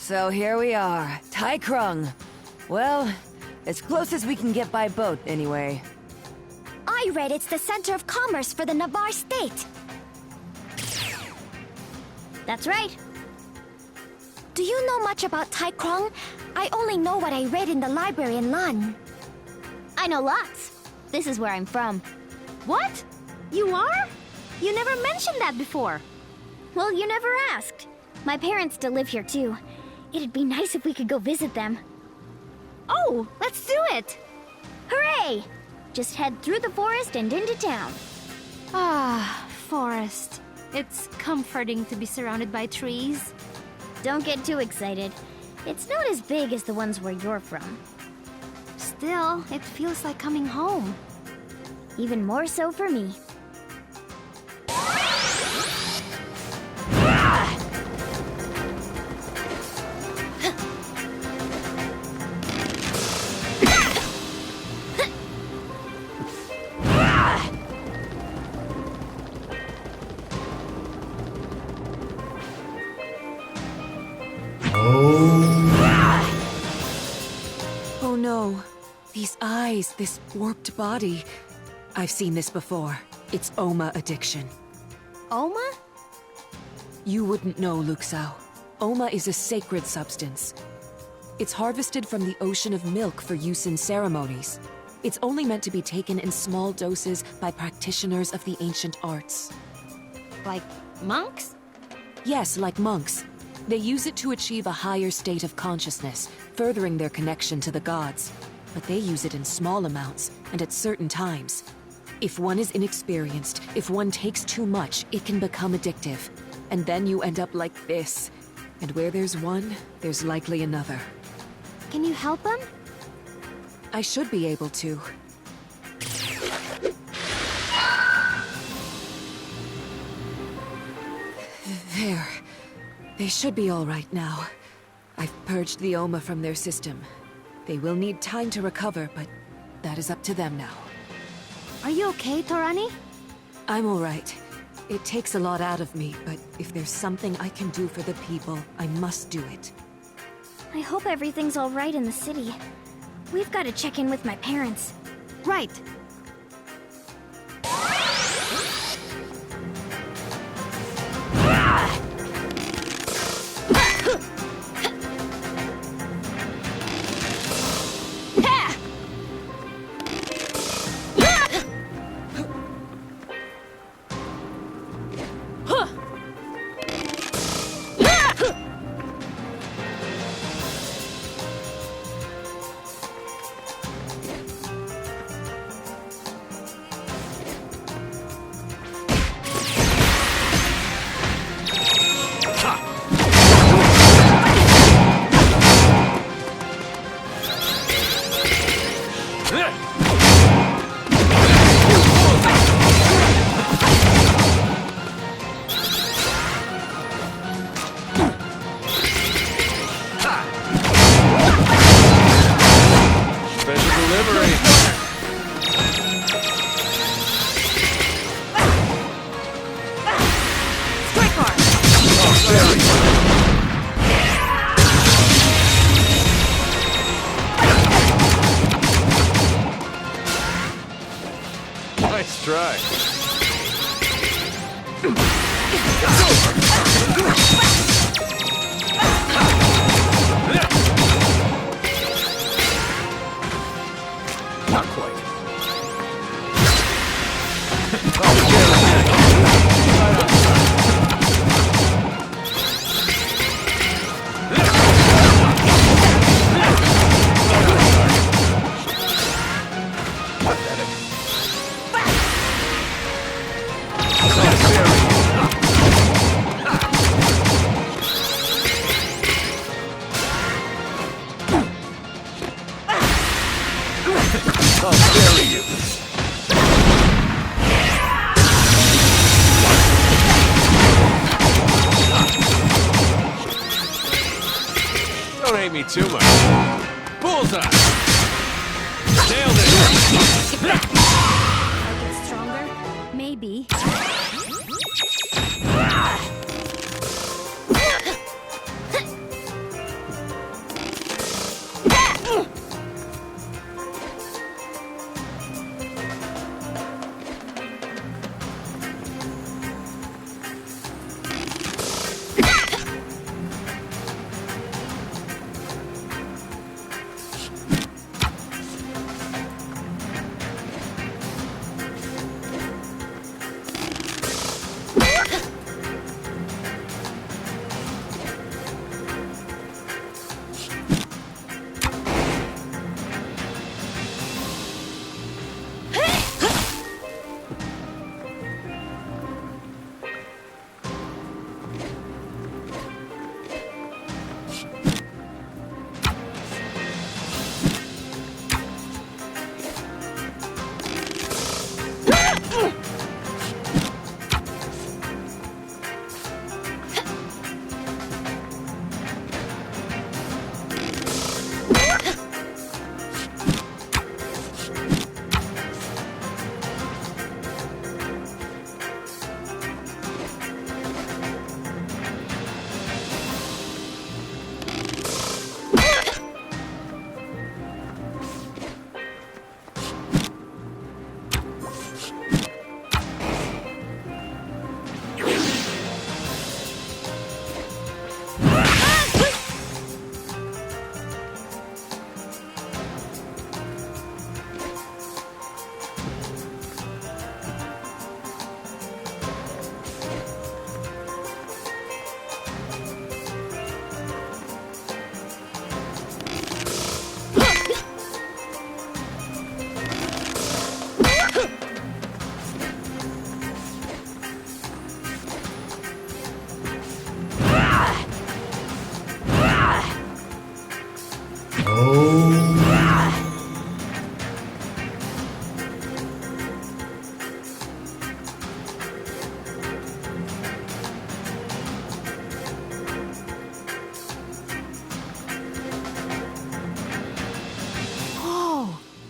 So here we are, Krung. Well, as close as we can get by boat, anyway. I read it's the center of commerce for the Navarre state. That's right. Do you know much about Krung? I only know what I read in the library in Lan. I know lots. This is where I'm from. What? You are? You never mentioned that before. Well, you never asked. My parents still live here too. It'd be nice if we could go visit them. Oh, let's do it! Hooray! Just head through the forest and into town. Ah, forest. It's comforting to be surrounded by trees. Don't get too excited. It's not as big as the ones where you're from. Still, it feels like coming home. Even more so for me. Oh no. These eyes, this warped body. I've seen this before. It's Oma addiction. Oma? You wouldn't know, Luxao. Oma is a sacred substance. It's harvested from the ocean of milk for use in ceremonies. It's only meant to be taken in small doses by practitioners of the ancient arts. Like monks? Yes, like monks. They use it to achieve a higher state of consciousness, furthering their connection to the gods. But they use it in small amounts, and at certain times. If one is inexperienced, if one takes too much, it can become addictive. And then you end up like this. And where there's one, there's likely another. Can you help him? I should be able to. There. They should be all right now. I've purged the Oma from their system. They will need time to recover, but that is up to them now. Are you okay, Torani? I'm all right. It takes a lot out of me, but if there's something I can do for the people, I must do it. I hope everything's all right in the city. We've got to check in with my parents. Right. Nice try. Not quite. I'll bury you. Don't hate me too much. Bullseye! Nailed it! I get stronger? Maybe.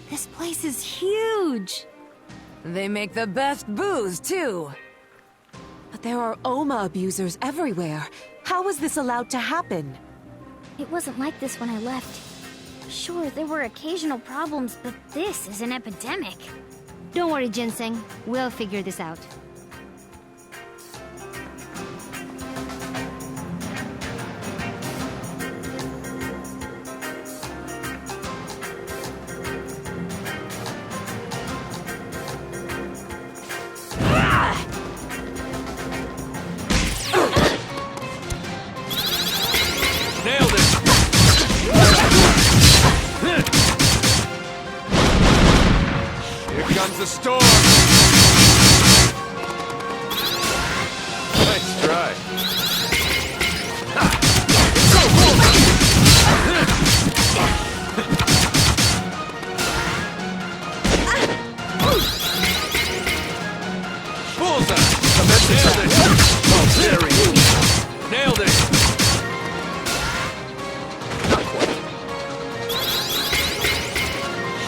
This place is huge! They make the best booze, too. But there are Oma abusers everywhere. How was this allowed to happen? It wasn't like this when I left. Sure, there were occasional problems, but this is an epidemic. Don't worry, Ginseng. We'll figure this out. Nailed it! Here comes the storm! Nice try. Bullseye! Nailed it! Oh, very good. Nailed it! Not quite.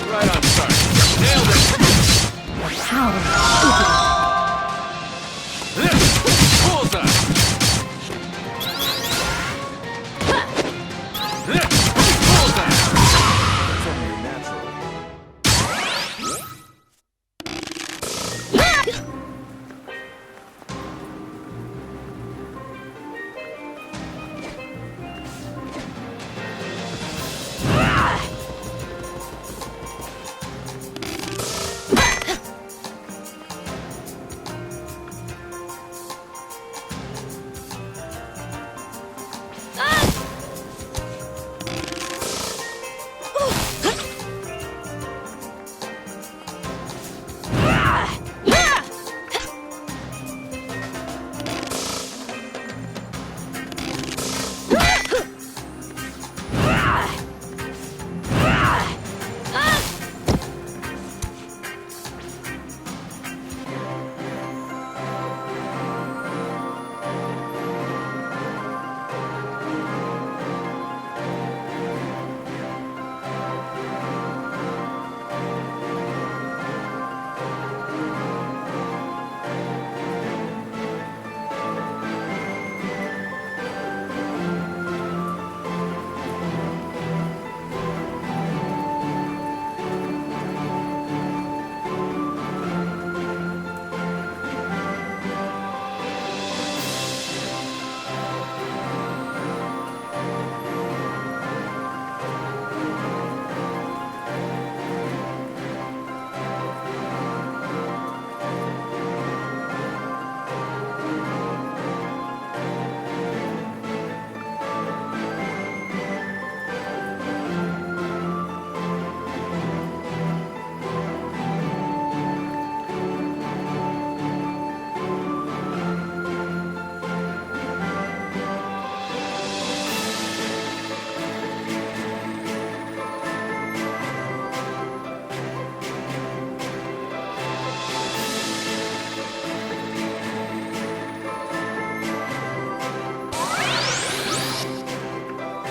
Right on target. Nailed it! Bullseye! Bullseye! That's only natural.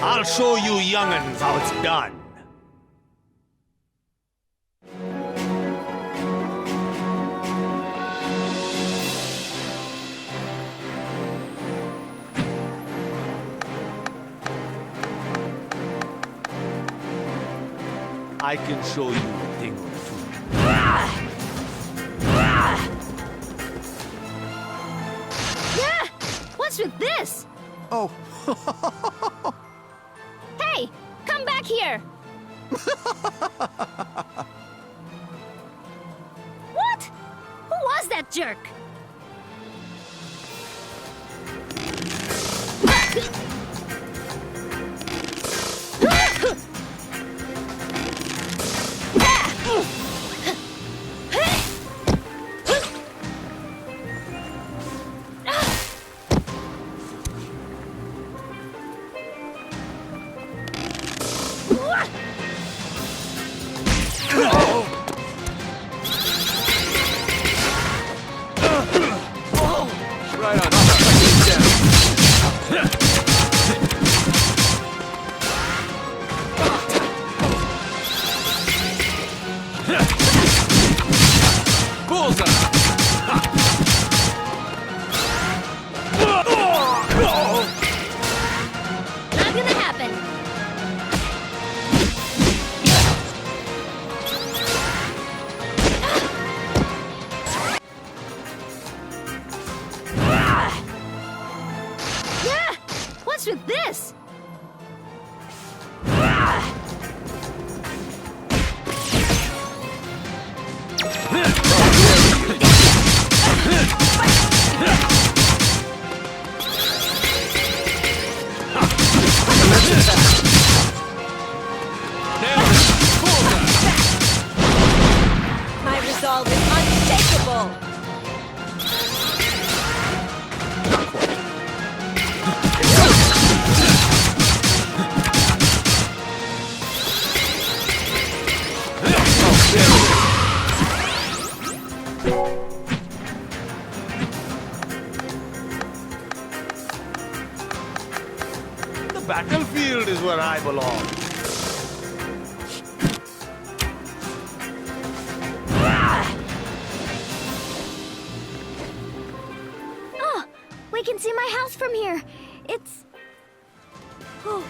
I'll show you young'uns how it's done. I can show you a thing or two. Oh, Hey, come back here! What? Who was that jerk? right on. Bullseye! Not gonna happen. Yeah! What's with this? My resolve is unshakable! The battlefield is where I belong. Oh, we can see my house from here. It's... Oh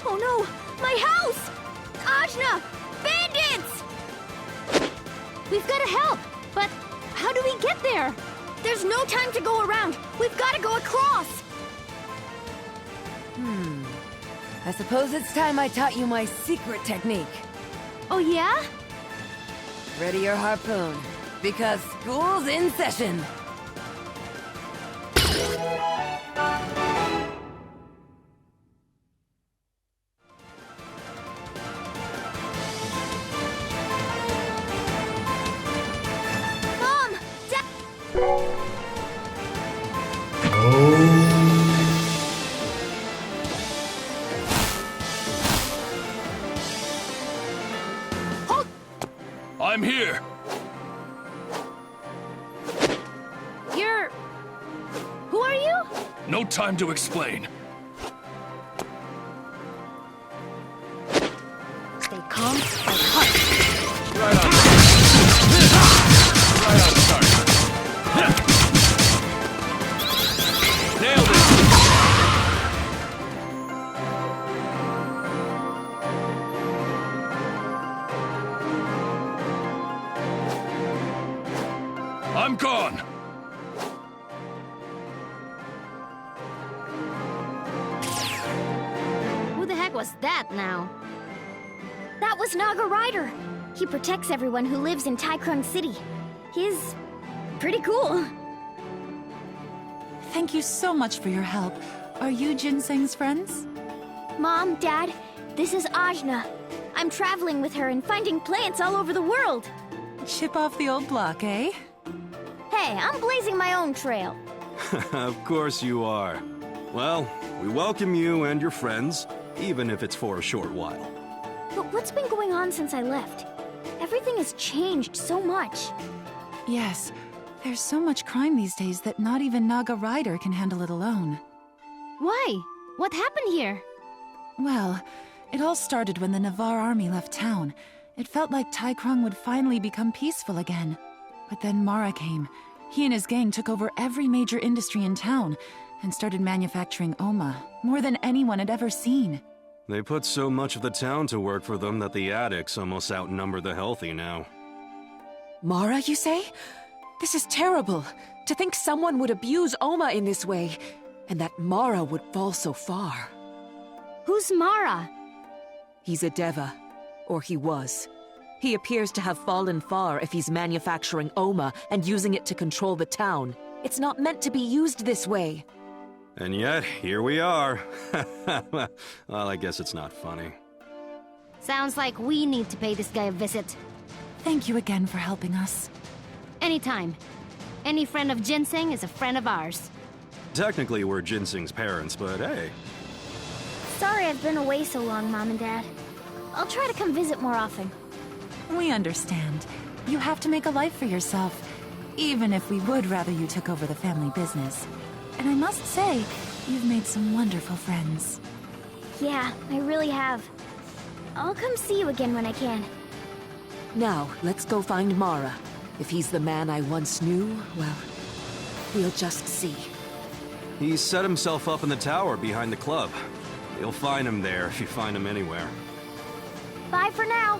no, my house! Ajna! Bandits! We've gotta help, but how do we get there? There's no time to go around. We've got to go across. I suppose it's time I taught you my secret technique. Oh yeah? Ready your harpoon, because school's in session. Mom! Dad! I'm here. You're... Who are you? No time to explain. Stay calm, like hot. Right on. Right on target. Nailed it. I'm gone. Who the heck was that now? That was Naga Rider. He protects everyone who lives in Krung City. He's pretty cool. Thank you so much for your help. Are you Ginseng's friends? Mom, Dad, this is Ajna. I'm traveling with her and finding plants all over the world. Chip off the old block, eh? Hey, I'm blazing my own trail. Of course you are. Well, we welcome you and your friends, even if it's for a short while. But what's been going on since I left? Everything has changed so much. Yes. There's so much crime these days that not even Naga Rider can handle it alone. Why? What happened here? Well, it all started when the Navarre army left town. It felt like Krung would finally become peaceful again. But then Mara came. He and his gang took over every major industry in town and started manufacturing Oma, more than anyone had ever seen. They put so much of the town to work for them that the addicts almost outnumber the healthy now. Mara, you say? This is terrible. To think someone would abuse Oma in this way. and that Mara would fall so far. Who's Mara? He's a Deva, or he was. He appears to have fallen far if he's manufacturing Oma and using it to control the town. It's not meant to be used this way. And yet, here we are. Well, I guess it's not funny. Sounds like we need to pay this guy a visit. Thank you again for helping us. Anytime. Any friend of Ginseng is a friend of ours. Technically, we're Ginseng's parents, but hey. Sorry I've been away so long, Mom and Dad. I'll try to come visit more often. We understand. You have to make a life for yourself, even if we would rather you took over the family business. And I must say, you've made some wonderful friends. Yeah, I really have. I'll come see you again when I can. Now, let's go find Mara. If he's the man I once knew, well, we'll just see. He set himself up in the tower behind the club. You'll find him there if you find him anywhere. Bye for now.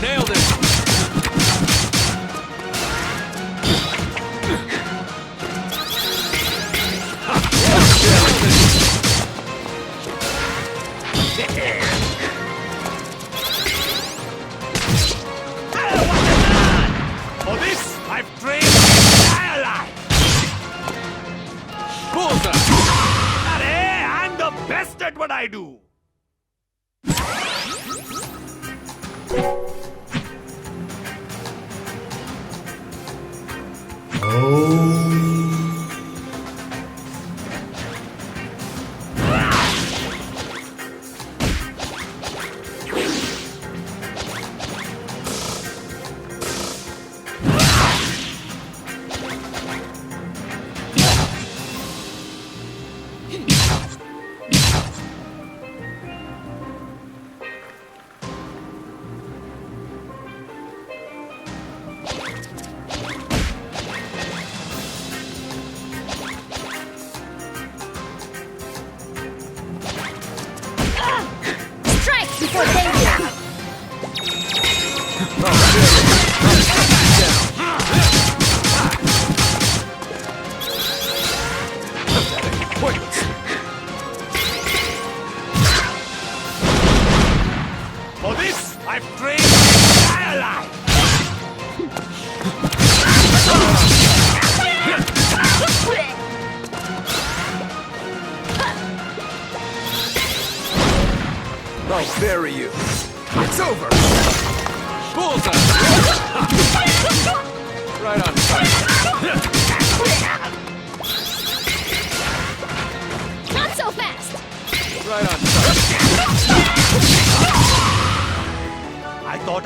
Nailed it! For this, I've trained my life! I'm the best at what I do!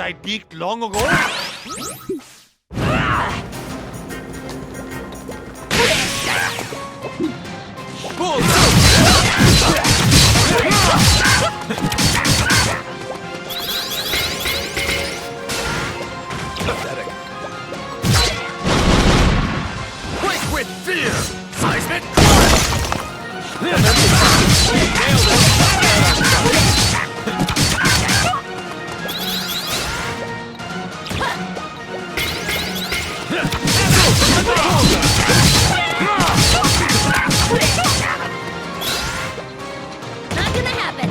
I peaked long ago? Pathetic. Quick with fear! Seismic! Not gonna happen.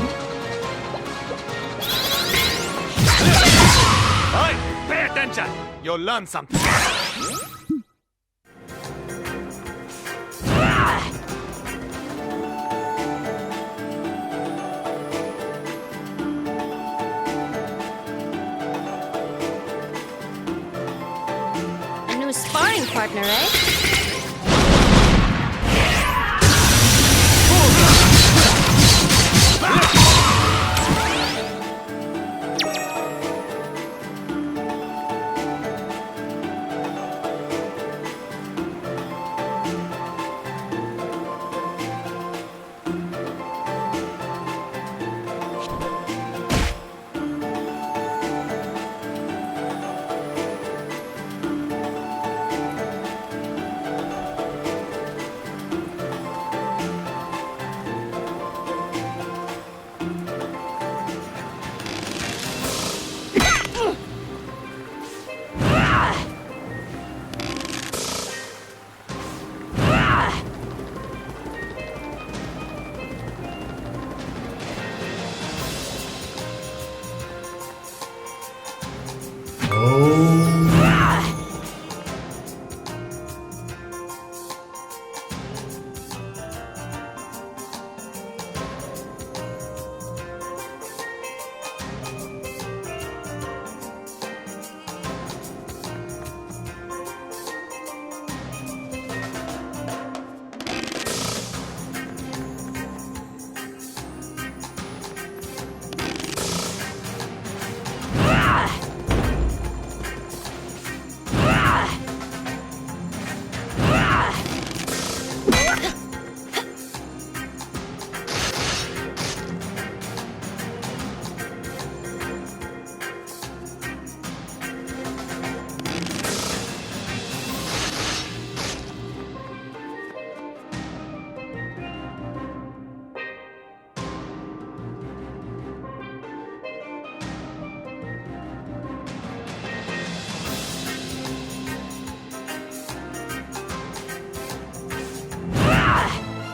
Hey, pay attention! You'll learn something. A new sparring partner, eh?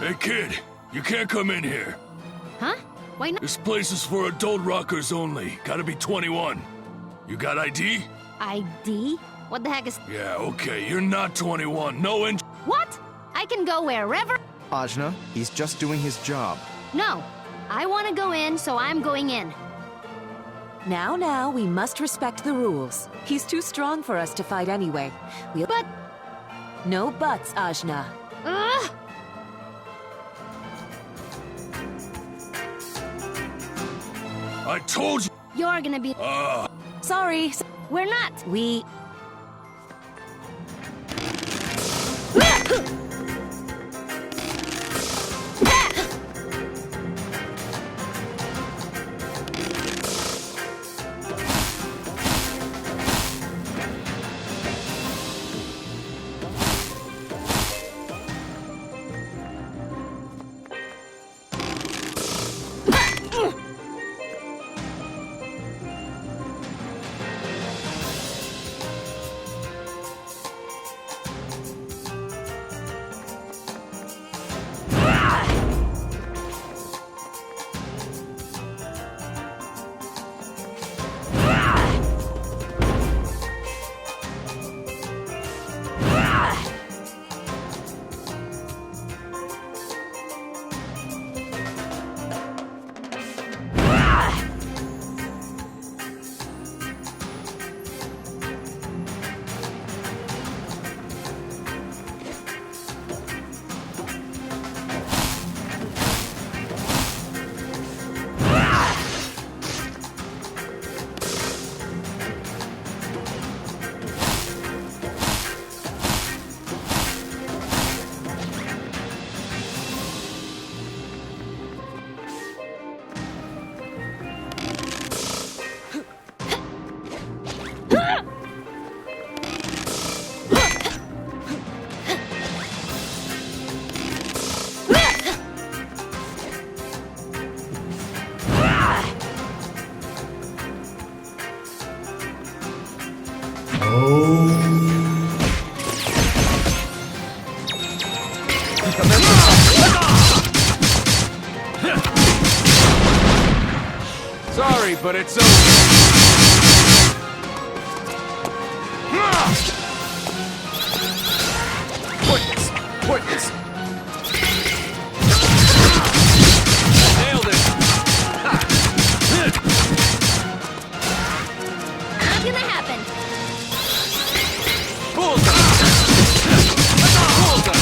Hey kid, you can't come in here. Huh? Why not? This place is for adult rockers only. Gotta be 21. You got ID? ID? What the heck is... Yeah, okay, you're not 21. No in... What? I can go wherever... Ajna, he's just doing his job. No. I want to go in, so I'm going in. Now, we must respect the rules. He's too strong for us to fight anyway. But... No buts, Ajna. Ugh! I told you... You're gonna be... Sorry. We're not. We... but it's over. Pointless. Nailed it. Not gonna happen. Bullseye. Bullseye.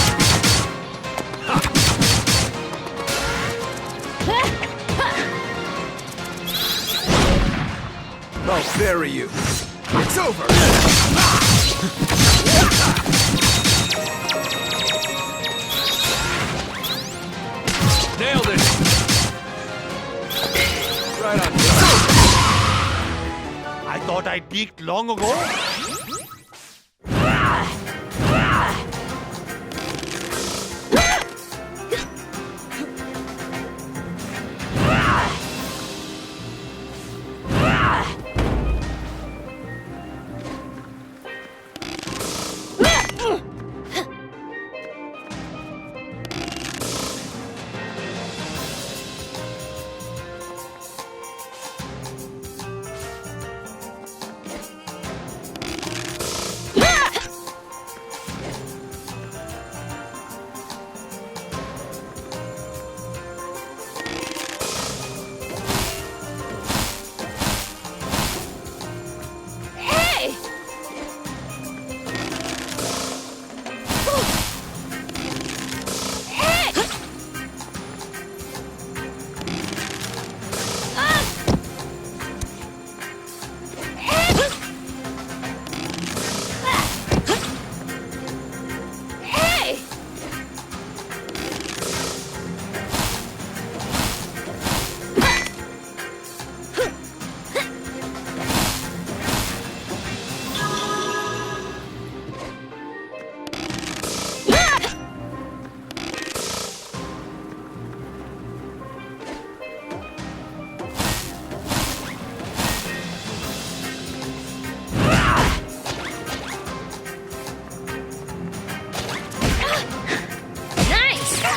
I'll bury you. It's over. Nailed it. Right on time. I thought I peaked long ago.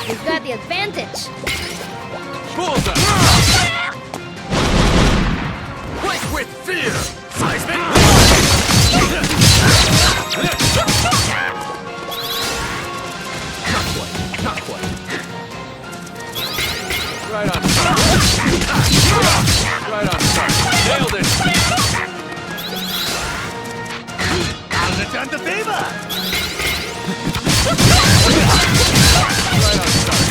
You've got the advantage. Bullseye. Quake with fear! Seismic! Not quite. Right on time. Right on time. Nailed it. I'll return the favor. Right on time.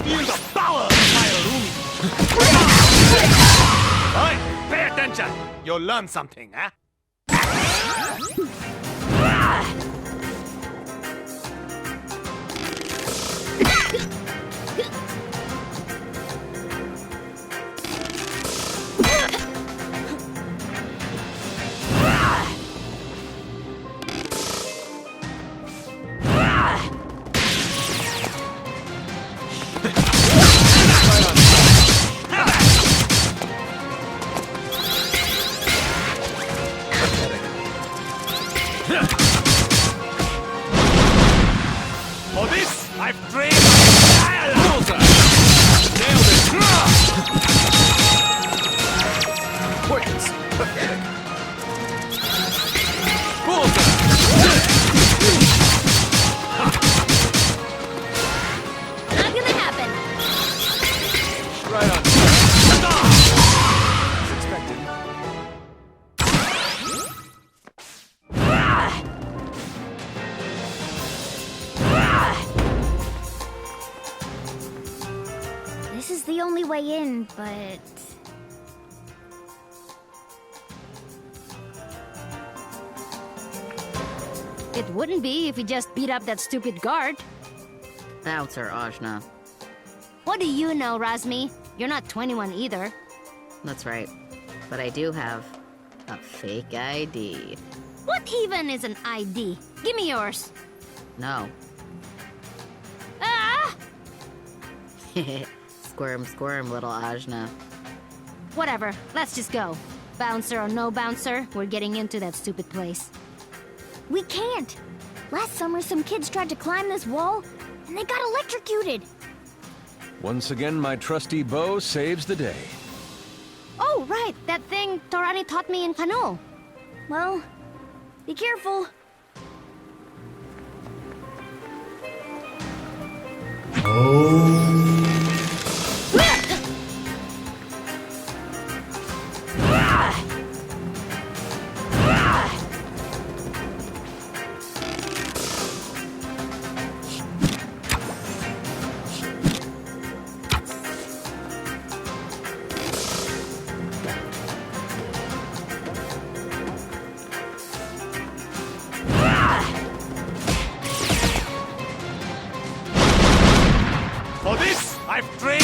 Feel the power of my room. Hey, pay attention. You'll learn something, huh? For this, I've trained Bullseye. Nailed it. Pointless. Pathetic. Bullseye. Not gonna happen. Right on time. As expected. This is the only way in, but... It wouldn't be if we just beat up that stupid guard. Bouncer, Ajna. What do you know, Razmi? You're not 21 either. That's right. But I do have a fake ID. What even is an ID? Give me yours. No. Ah! Squirm, squirm, little Ajna. Whatever, let's just go. Bouncer or no bouncer, we're getting into that stupid place. We can't. Last summer, some kids tried to climb this wall, and they got electrocuted. Once again, my trusty bow saves the day. Oh, right, that thing Torani taught me in canoe. Well, be careful. For this, I've trained.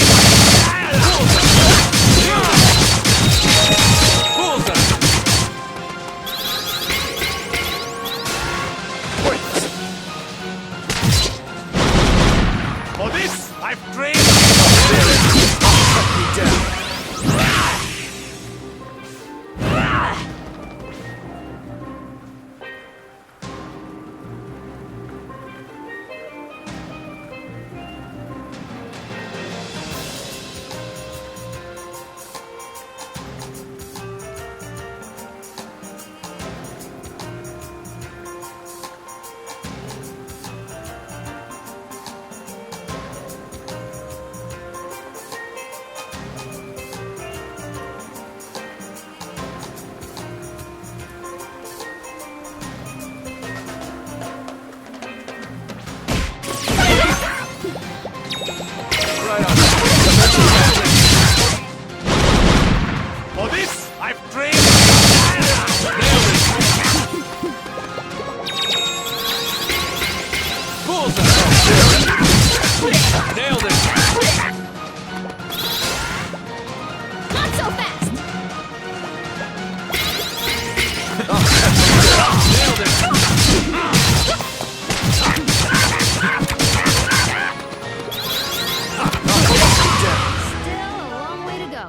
For this, I've trained. Cut me down. For this, I've trained. Nailed it! Not so fast! Nailed it! Still a long way to go.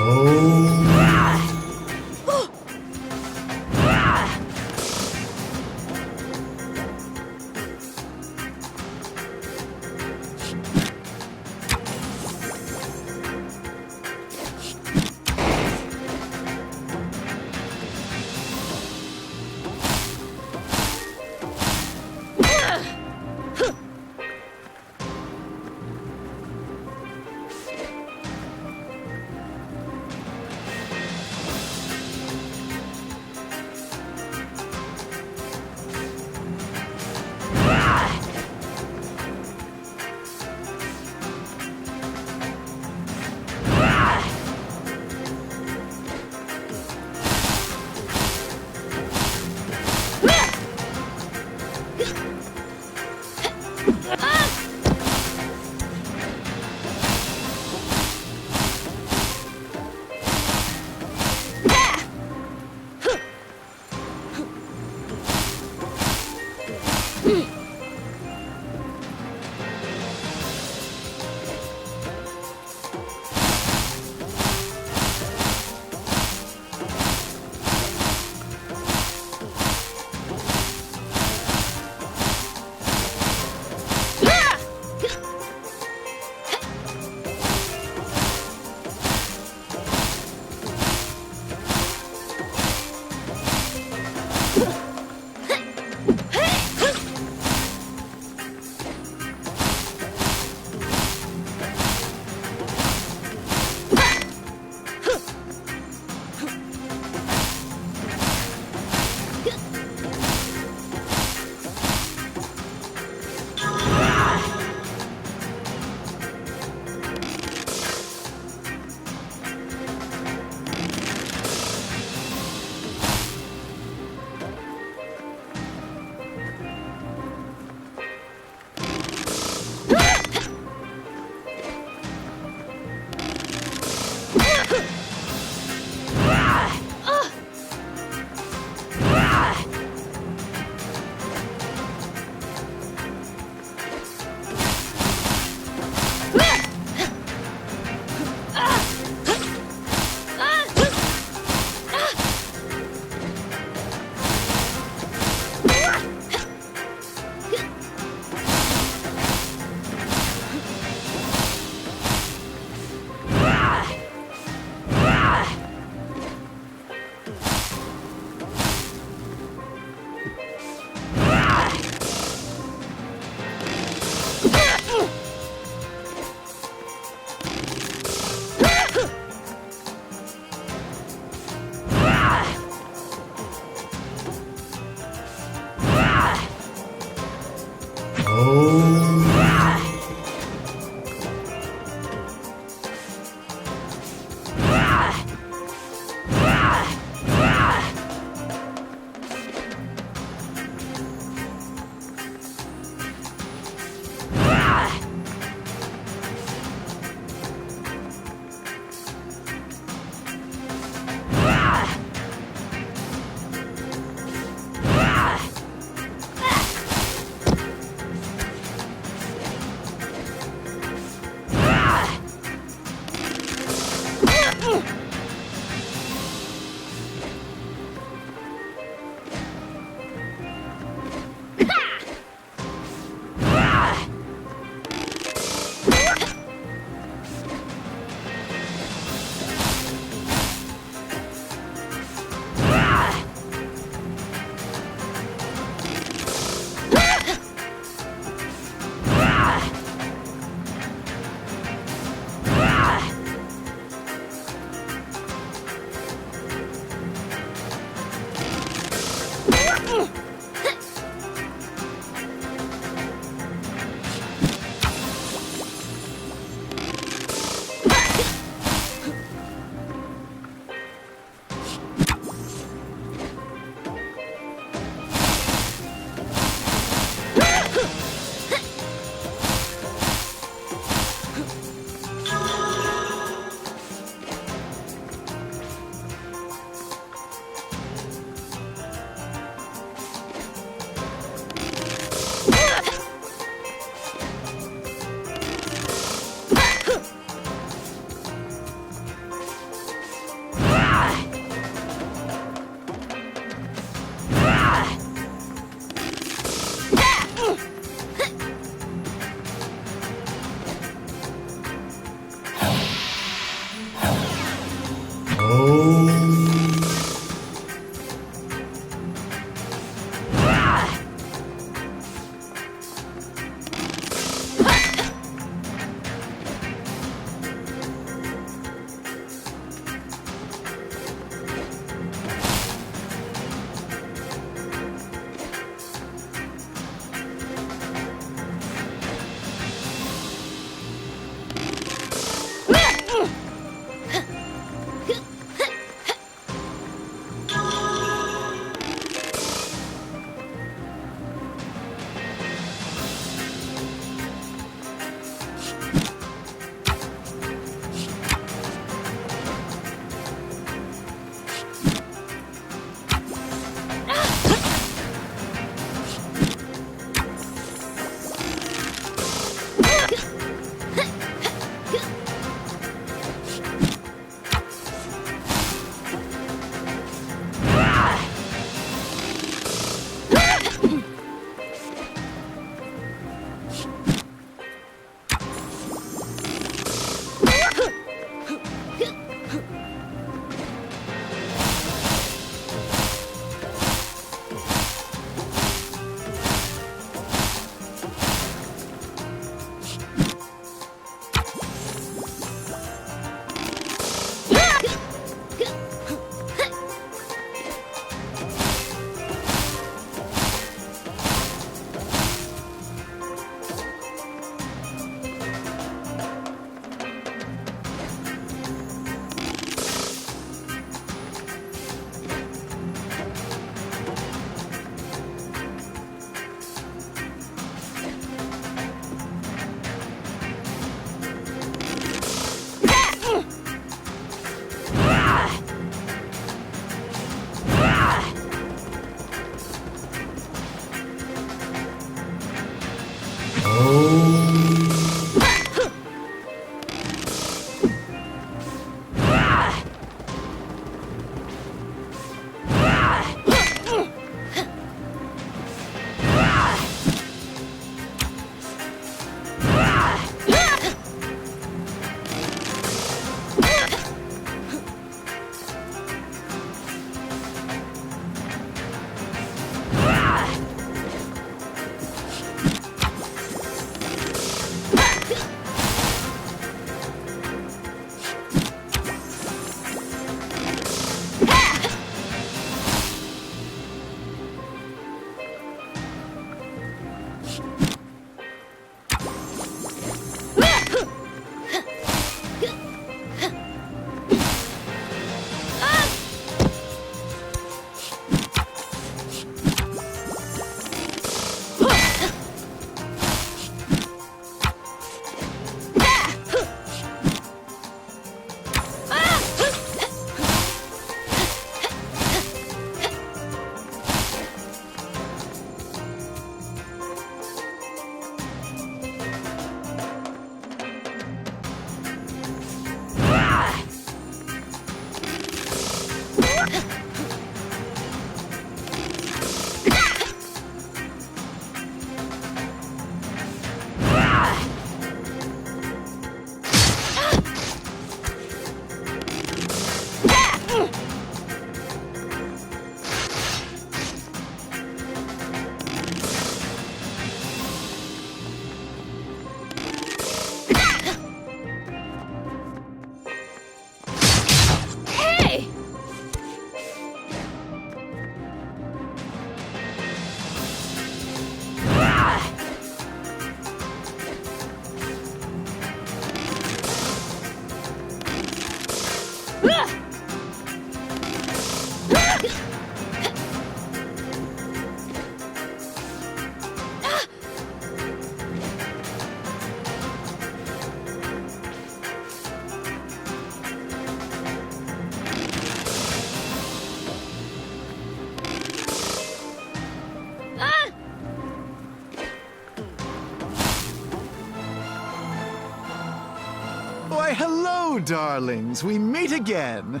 Why, hello, darlings. We meet again.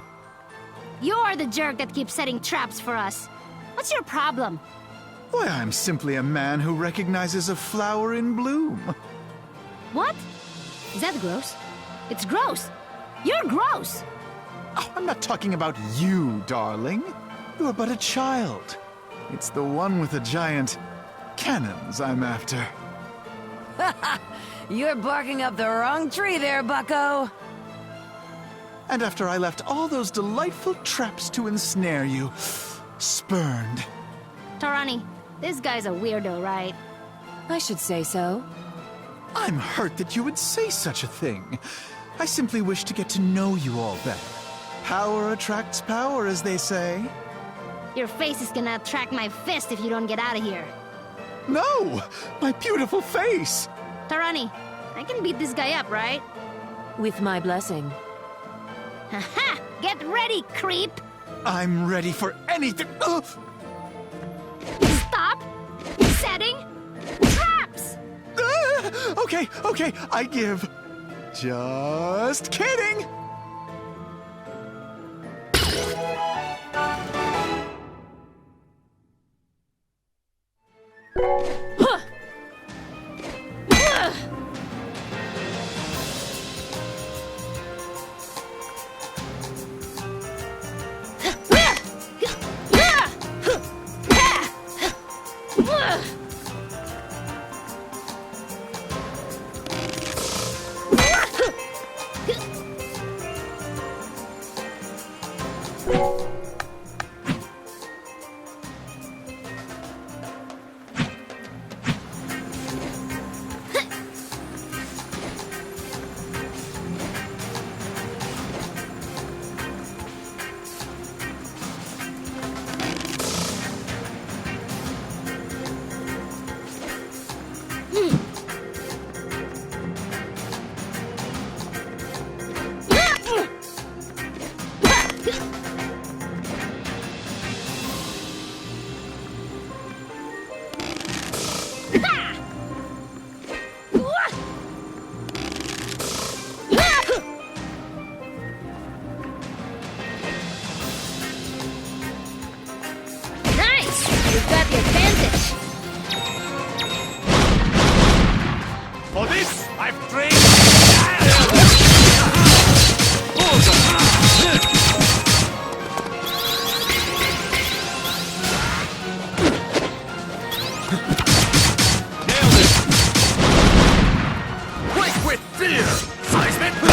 You're the jerk that keeps setting traps for us. What's your problem? Why, I'm simply a man who recognizes a flower in bloom. What? Is that gross? It's gross. You're gross. Oh, I'm not talking about you, darling. You're but a child. It's the one with the giant cannons I'm after. You're barking up the wrong tree there, bucko. And after I left all those delightful traps to ensnare you, spurned. Torani, this guy's a weirdo, right? I should say so. I'm hurt that you would say such a thing. I simply wish to get to know you all better. Power attracts power, as they say. Your face is gonna attract my fist if you don't get out of here. No! My beautiful face! Torani, I can beat this guy up, right? With my blessing. Haha! Get ready, creep! I'm ready for anything. Ugh. Stop setting traps! Okay, I give. Just kidding! You've got the advantage. For this, I've trained. Nailed it. Quick with fear, seismic. Nailed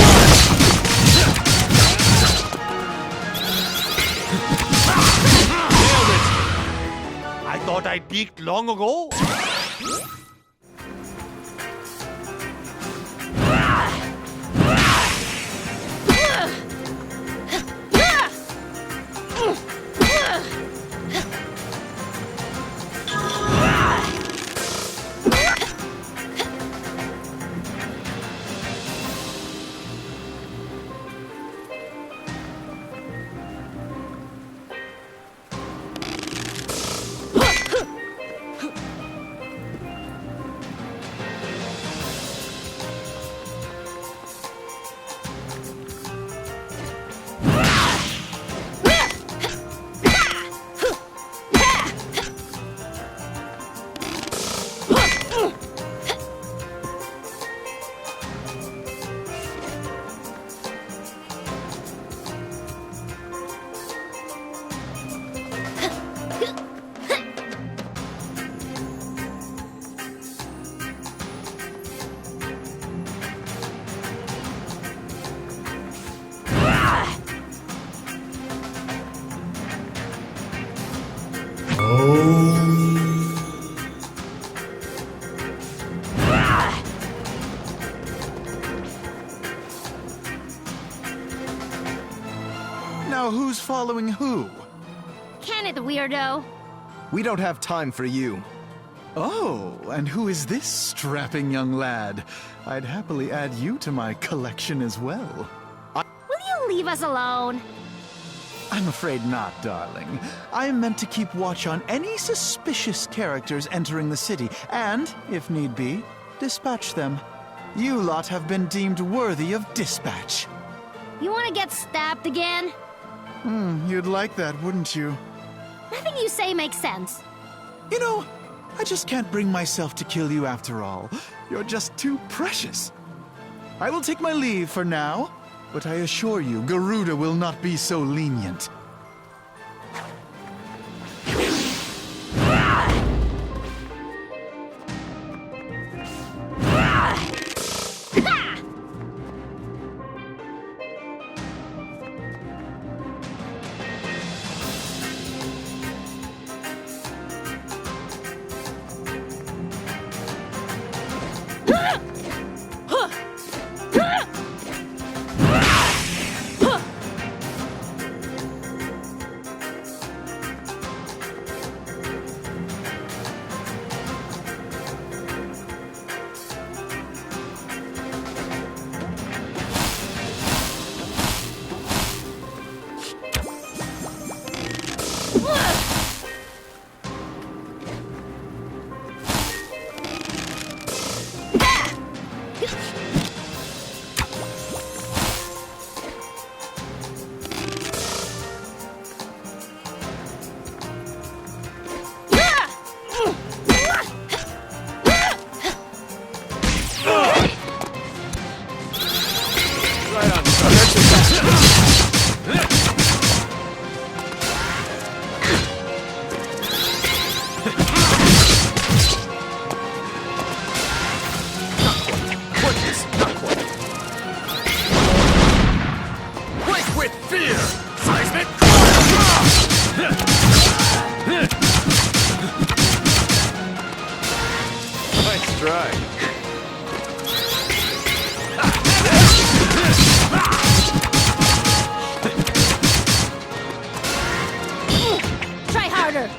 it. I thought I peaked long ago. Now who's following who? Can it, weirdo? We don't have time for you. Oh, and who is this strapping young lad? I'd happily add you to my collection as well. Will you leave us alone? I'm afraid not, darling. I am meant to keep watch on any suspicious characters entering the city, and, if need be, dispatch them. You lot have been deemed worthy of dispatch. You want to get stabbed again? You'd like that, wouldn't you? Nothing you say makes sense. You know, I just can't bring myself to kill you after all. You're just too precious. I will take my leave for now, but I assure you, Garuda will not be so lenient. Try harder.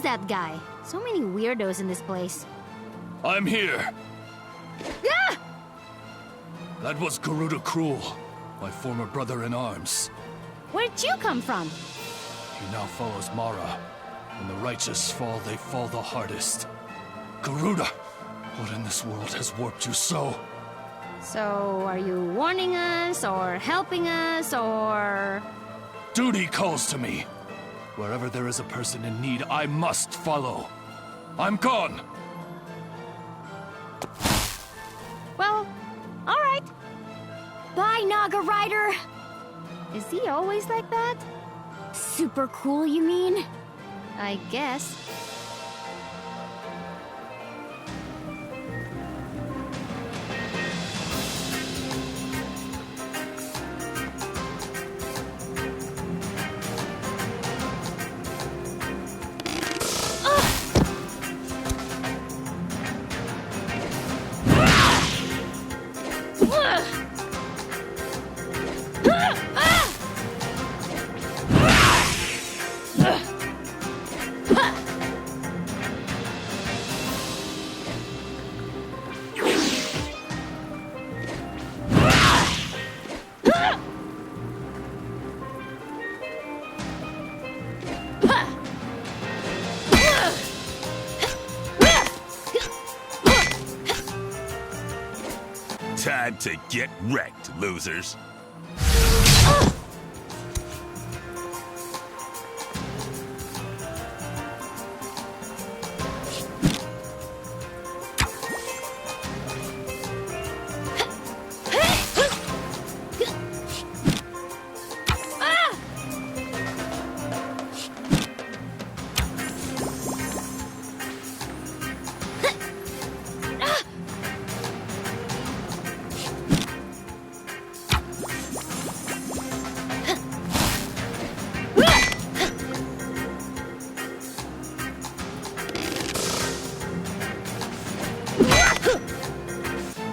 That guy. So many weirdos in this place. I'm here. Ah! That was Garuda Cruel, my former brother in arms. Where'd you come from? He now follows Mara. When the righteous fall, they fall the hardest. Garuda, what in this world has warped you so? So, are you warning us, or helping us, or... Duty calls to me. Wherever there is a person in need, I must follow. I'm gone. Well, alright. Bye, Naga Rider. Is he always like that? Super cool, you mean? I guess. Time to get wrecked, losers.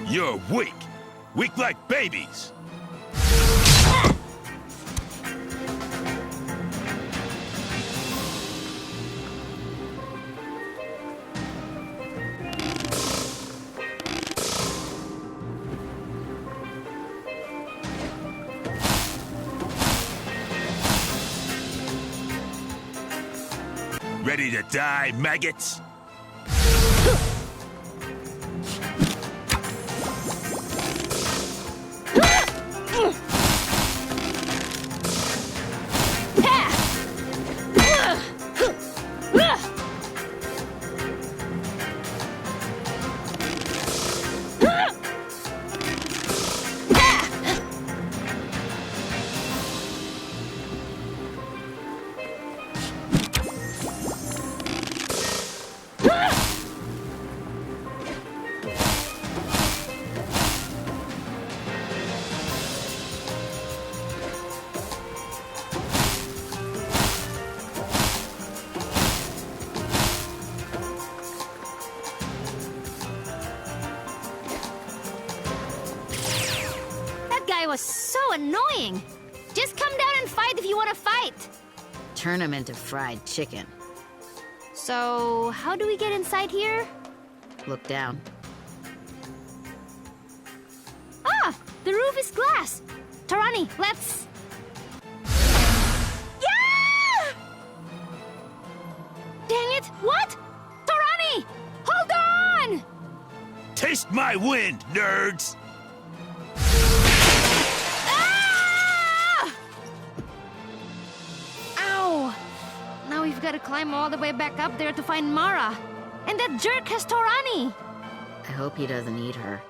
You're weak. Weak like babies. Ready to die, maggots? Was so annoying. Just come down and fight if you want to fight. Turn him into fried chicken. So, how do we get inside here? Look down. Ah! The roof is glass! Tarani, let's... Yeah! Dang it! What? Tarani! Hold on! Taste my wind, nerds! Now we've got to climb all the way back up there to find Mara. And that jerk has Torani. I hope he doesn't eat her.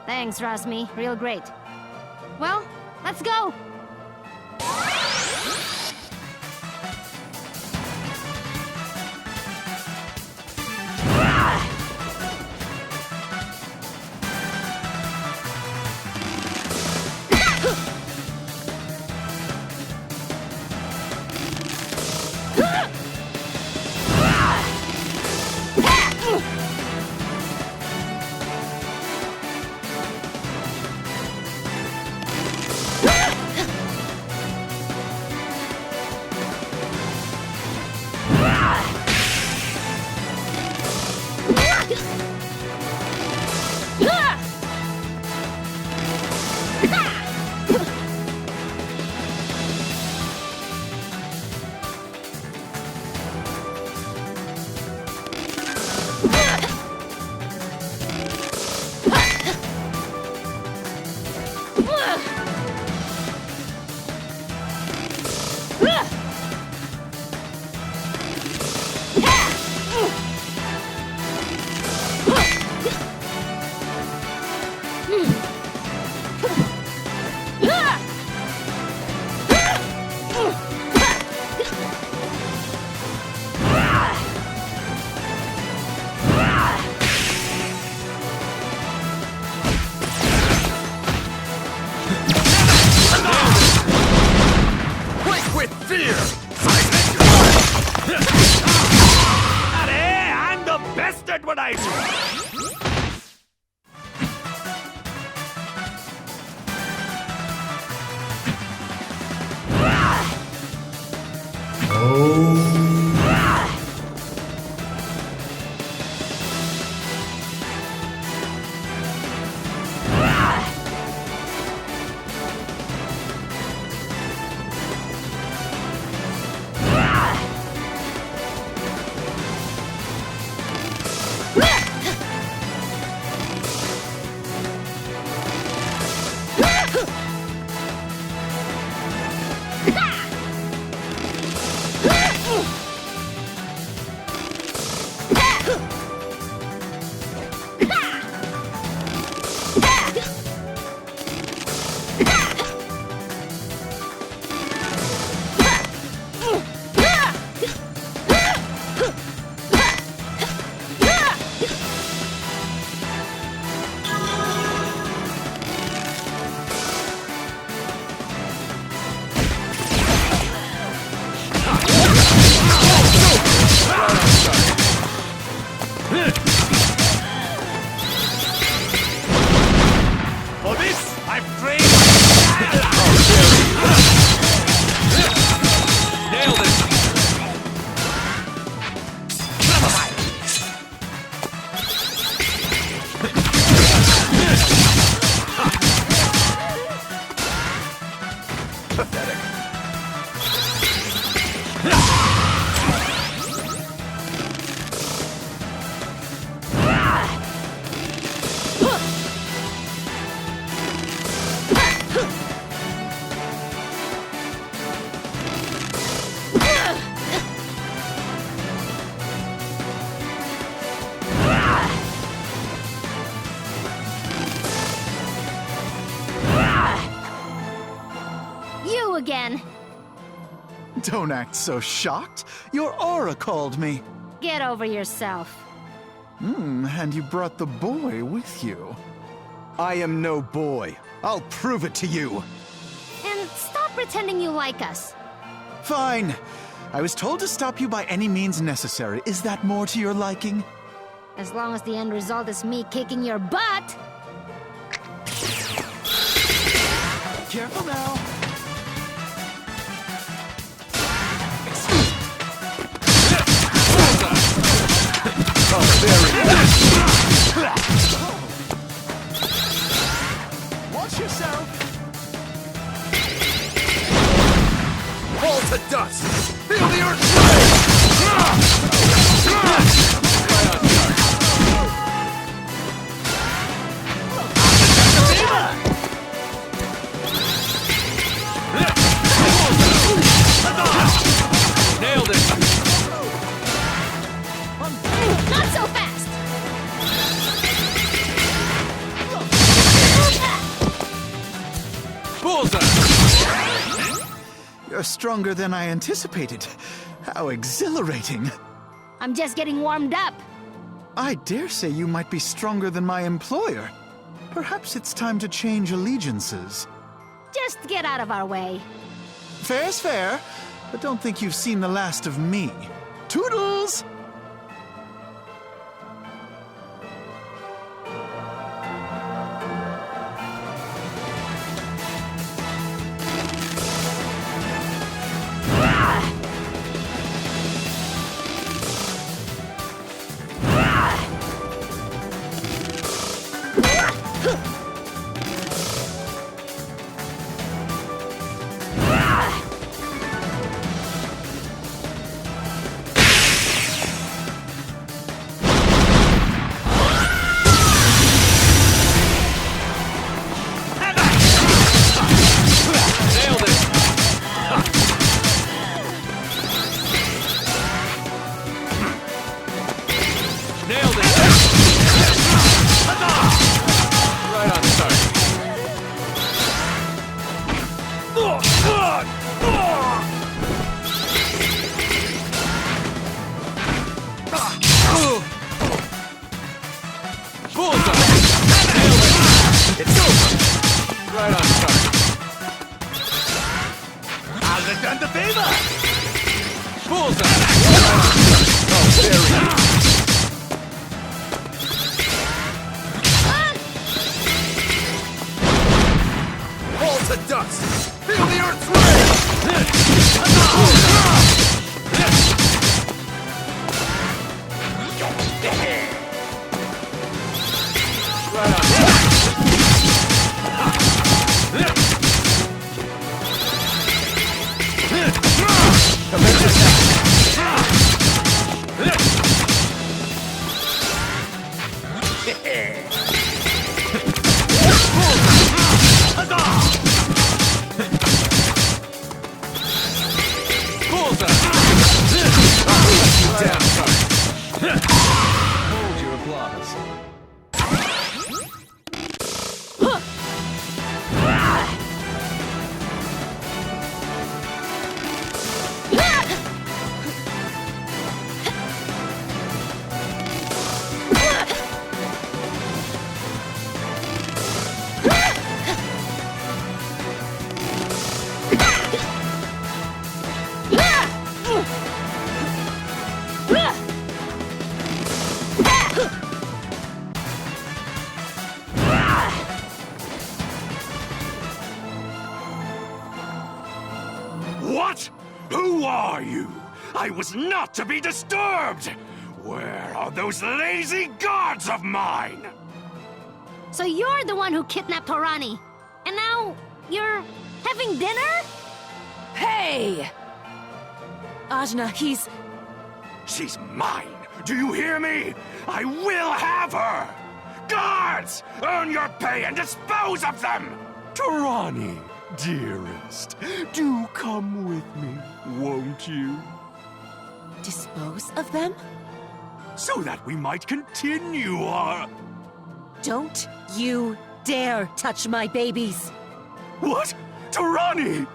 Thanks, Rasmi. Real great. Well, let's go. I'm the best at what I do! For this, I've trained. Nailed it. Pathetic. You again. Don't act so shocked. Your aura called me. Get over yourself. And you brought the boy with you. I am no boy. I'll prove it to you. And stop pretending you like us. Fine. I was told to stop you by any means necessary. Is that more to your liking? As long as the end result is me kicking your butt. Careful now. Watch yourself. Fall to dust! Feel the earth shake! Nailed it! Not so fast! Bullseye! You're stronger than I anticipated. How exhilarating. I'm just getting warmed up. I dare say you might be stronger than my employer. Perhaps it's time to change allegiances. Just get out of our way. Fair's fair, but don't think you've seen the last of me. Toodles! favor! Bullseye! Oh, very. Fall to dust! Feel the earth's rage! Hold your applause. What? Who are you? I was not to be disturbed! Where are those lazy gods of mine? So you're the one who kidnapped Torani. And now you're having dinner? Hey! Ajna, he's... She's mine! Do you hear me? I will have her! Guards! Earn your pay and dispose of them! Torani, dearest, do come with me, won't you? dispose of them? So that we might continue our... Don't you dare touch my babies! What? Torani!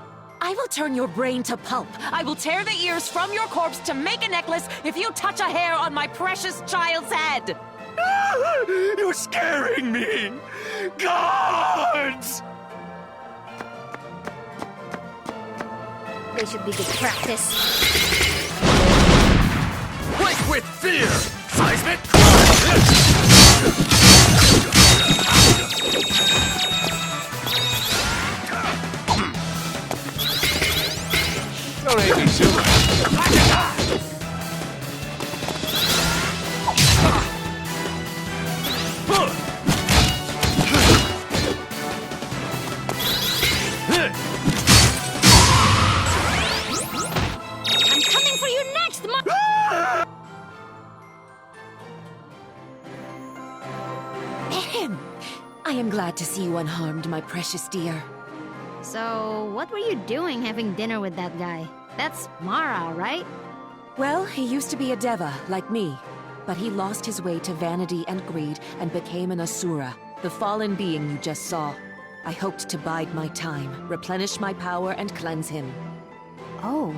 I will turn your brain to pulp. I will tear the ears from your corpse to make a necklace if you touch a hair on my precious child's head! You're scaring me! Guards! They should be good practice. Quake with fear! Seismic Don't hate me too much. I'm coming for you next, Ahem. I am glad to see you unharmed, my precious dear. So, what were you doing having dinner with that guy? That's Mara, right? Well, he used to be a deva, like me. But he lost his way to vanity and greed and became an asura, the fallen being you just saw. I hoped to bide my time, replenish my power, and cleanse him. Oh.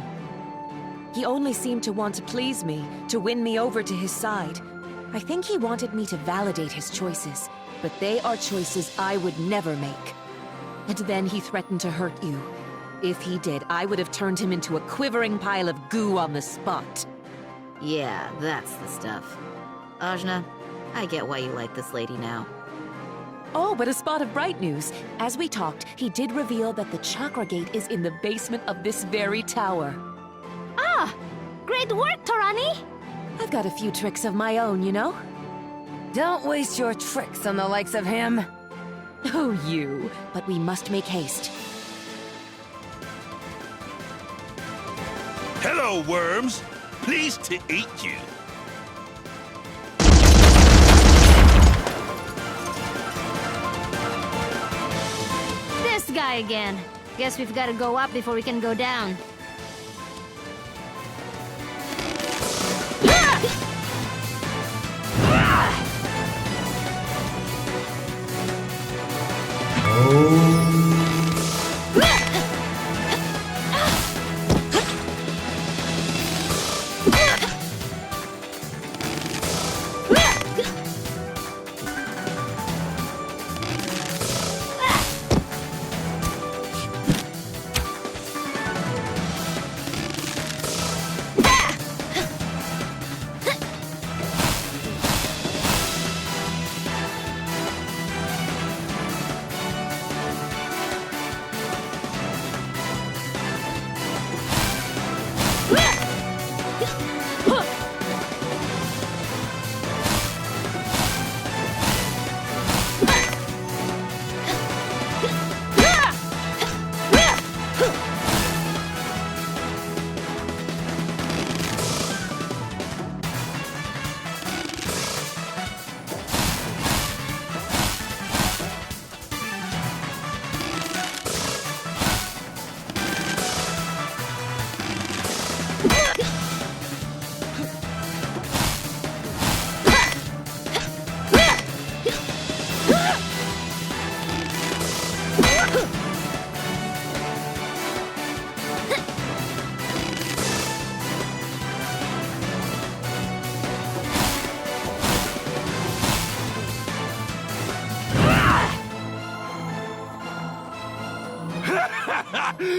He only seemed to want to please me, to win me over to his side. I think he wanted me to validate his choices, but they are choices I would never make. And then he threatened to hurt you. If he did, I would have turned him into a quivering pile of goo on the spot. Yeah, that's the stuff. Ajna, I get why you like this lady now. Oh, but a spot of bright news. As we talked, he did reveal that the chakra gate is in the basement of this very tower. Ah! Great work, Torani! I've got a few tricks of my own, you know? Don't waste your tricks on the likes of him. Oh, you. But we must make haste. Hello, worms! Pleased to eat you. This guy again. Guess we've got to go up before we can go down.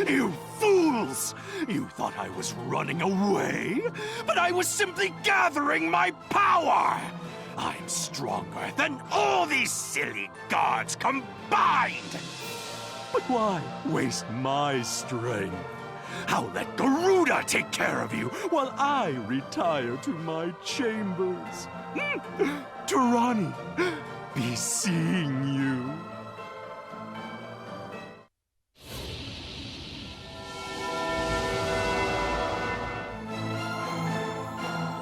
You fools! You thought I was running away? But I was simply gathering my power! I'm stronger than all these silly gods combined! But why waste my strength? I'll let Garuda take care of you while I retire to my chambers. Tarani, be seeing you.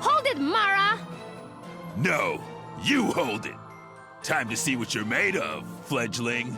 Hold it, Mara! No, you hold it. Time to see what you're made of, fledgling.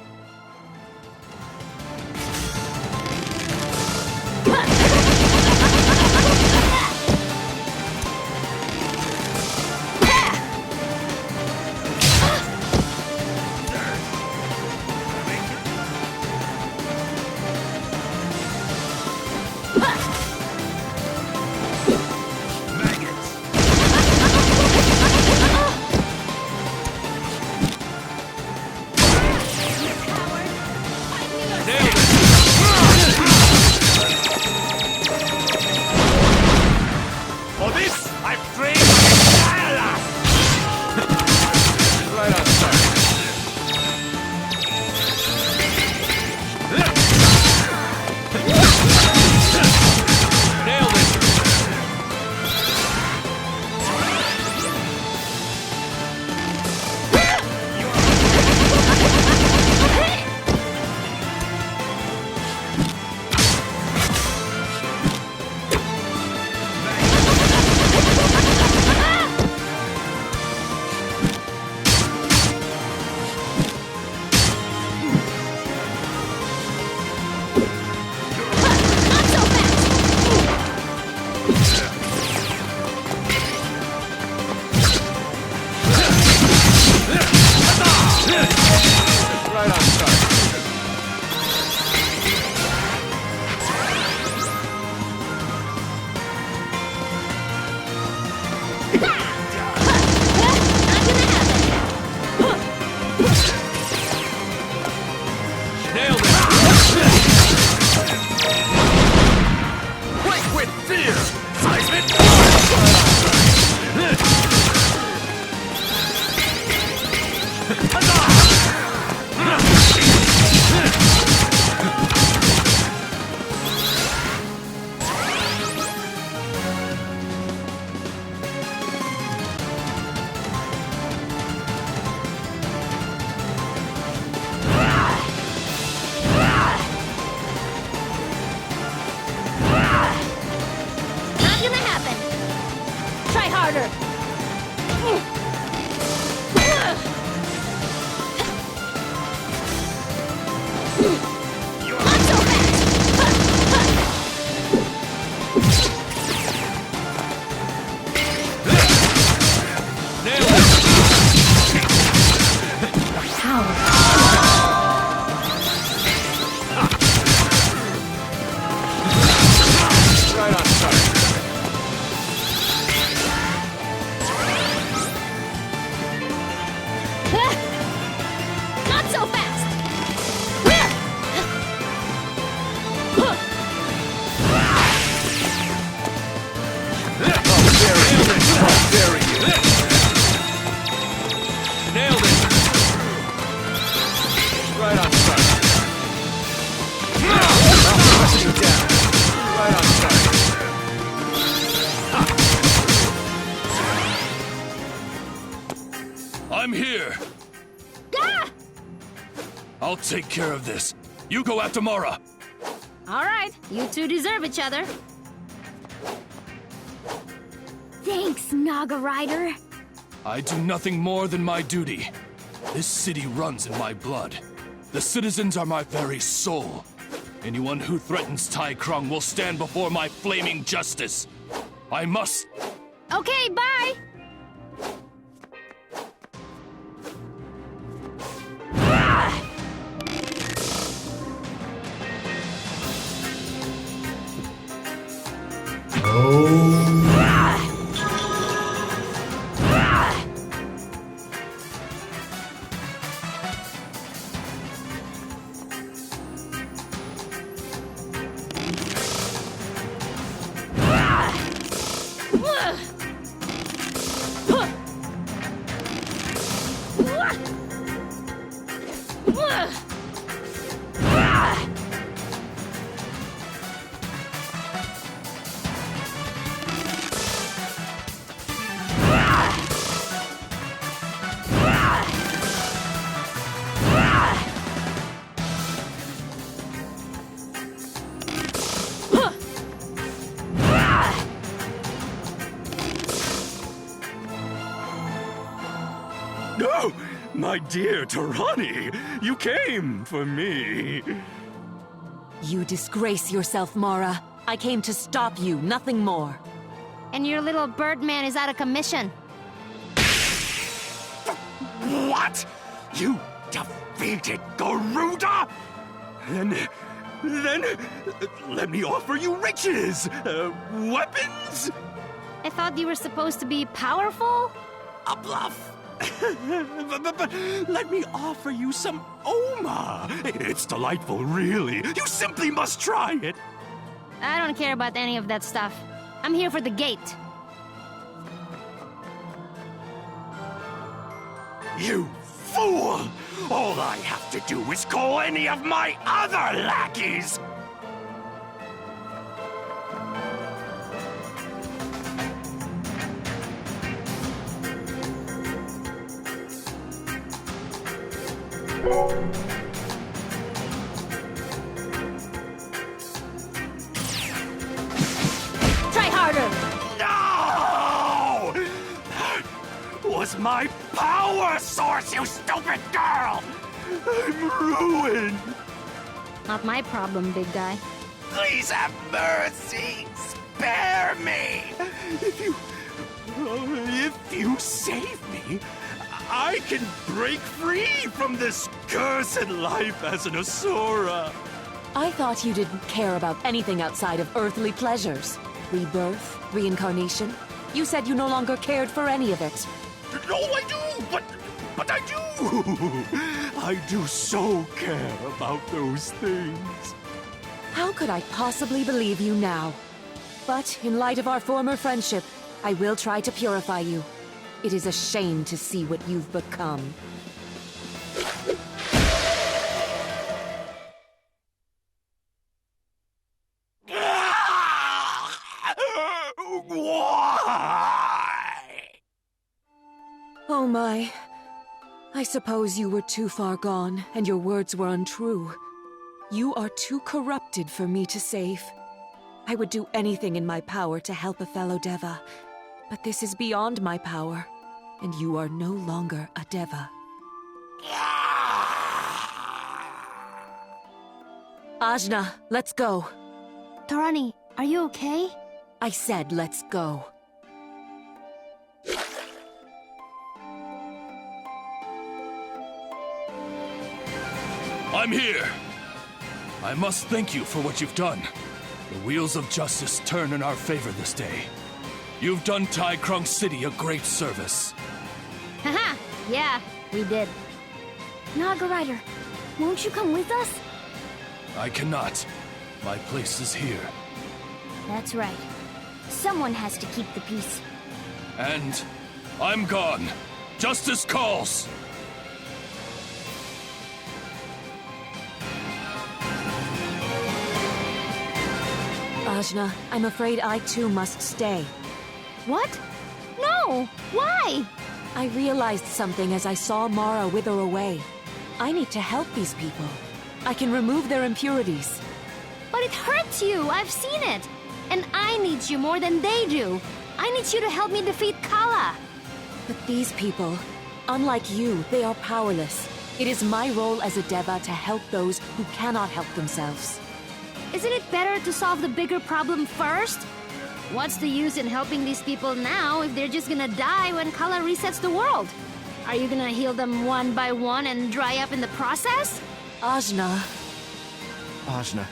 I'm here! Gah! I'll take care of this. You go after Mara. All right, you two deserve each other. Thanks, Naga Rider. I do nothing more than my duty. This city runs in my blood. The citizens are my very soul. Anyone who threatens Tai Krung will stand before my flaming justice. I must... Okay, bye! No! My dear Tarani, you came for me. You disgrace yourself, Mara. I came to stop you, nothing more. And your little bird man is out of commission. What? You defeated Garuda? Then let me offer you riches, weapons. I thought you were supposed to be powerful? A bluff. but let me offer you some Oma. It's delightful, really. You simply must try it. I don't care about any of that stuff. I'm here for the gate. You fool! All I have to do is call any of my other lackeys! Try harder! No! That was my power source, you stupid girl! I'm ruined! Not my problem, big guy. Please have mercy! Spare me! If you save me, I can break free from this cursed life as an Asura. I thought you didn't care about anything outside of earthly pleasures. Rebirth, reincarnation. You said you no longer cared for any of it. No, I do, but I do. I do so care about those things. How could I possibly believe you now? But in light of our former friendship, I will try to purify you. It is a shame to see what you've become. Why? Oh my. I suppose you were too far gone, and your words were untrue. You are too corrupted for me to save. I would do anything in my power to help a fellow Deva, but this is beyond my power, and you are no longer a Deva. Ajna, let's go. Tarani, are you okay? I said let's go. I'm here! I must thank you for what you've done. The wheels of justice turn in our favor this day. You've done Tai Krung City a great service. Haha, yeah, we did. Naga Rider, won't you come with us? I cannot. My place is here. That's right. Someone has to keep the peace. And I'm gone. Justice calls! Ajna, I'm afraid I too must stay. What? No! Why? I realized something as I saw Mara wither away. I need to help these people. I can remove their impurities. But it hurts you, I've seen it. And I need you more than they do. I need you to help me defeat Kala. But these people, unlike you, they are powerless. It is my role as a Deva to help those who cannot help themselves. Isn't it better to solve the bigger problem first? What's the use in helping these people now if they're just gonna die when Kala resets the world? Are you gonna heal them one by one and dry up in the process? Ajna. Ajna,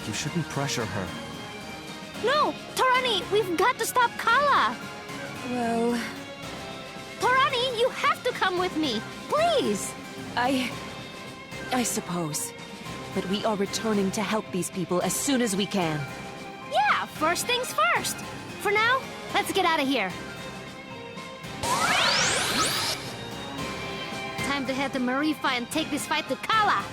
you shouldn't pressure her. No! Tarani, we've got to stop Kala! Well, Tarani, you have to come with me! Please! I suppose. But we are returning to help these people as soon as we can. Yeah, first things first! For now, let's get out of here. Time to head to Marifa and take this fight to Kala!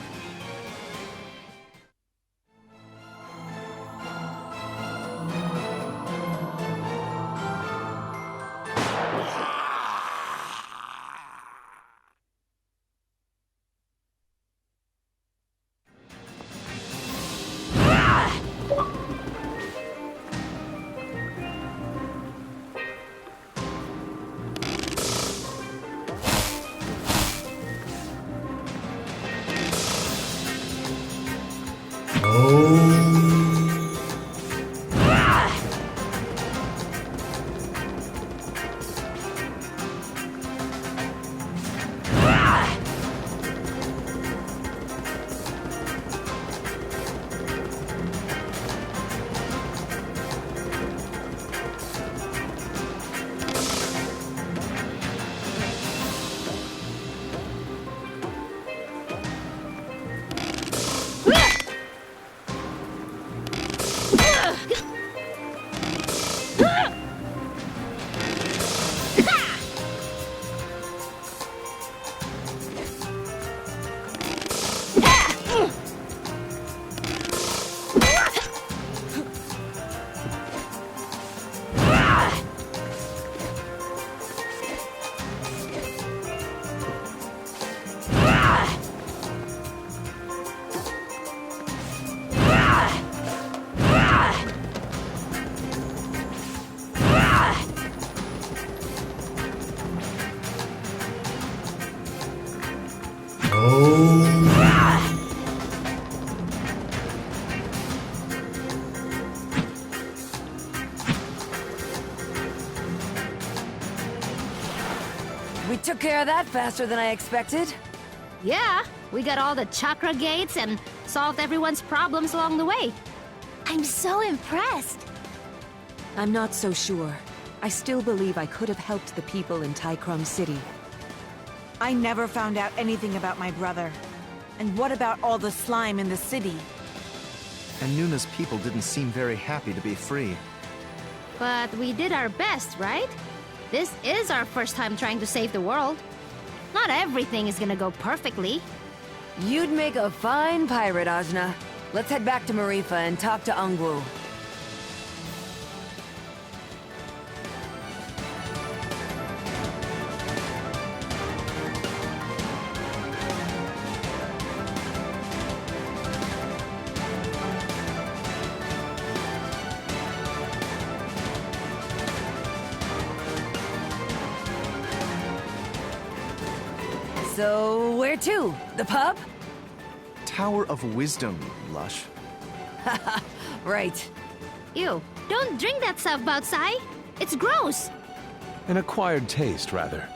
We took care of that faster than I expected. Yeah, we got all the chakra gates and solved everyone's problems along the way. I'm so impressed. I'm not so sure. I still believe I could have helped the people in Krung City. I never found out anything about my brother. And what about all the slime in the city? And Nuna's people didn't seem very happy to be free. But we did our best, right? This is our first time trying to save the world. Not everything is gonna go perfectly. You'd make a fine pirate, Ajna. Let's head back to Marifa and talk to Ungwu. So, where to? The pub? Tower of Wisdom, Lush. Right. Ew, don't drink that stuff, Baotsai. It's gross. An acquired taste, rather.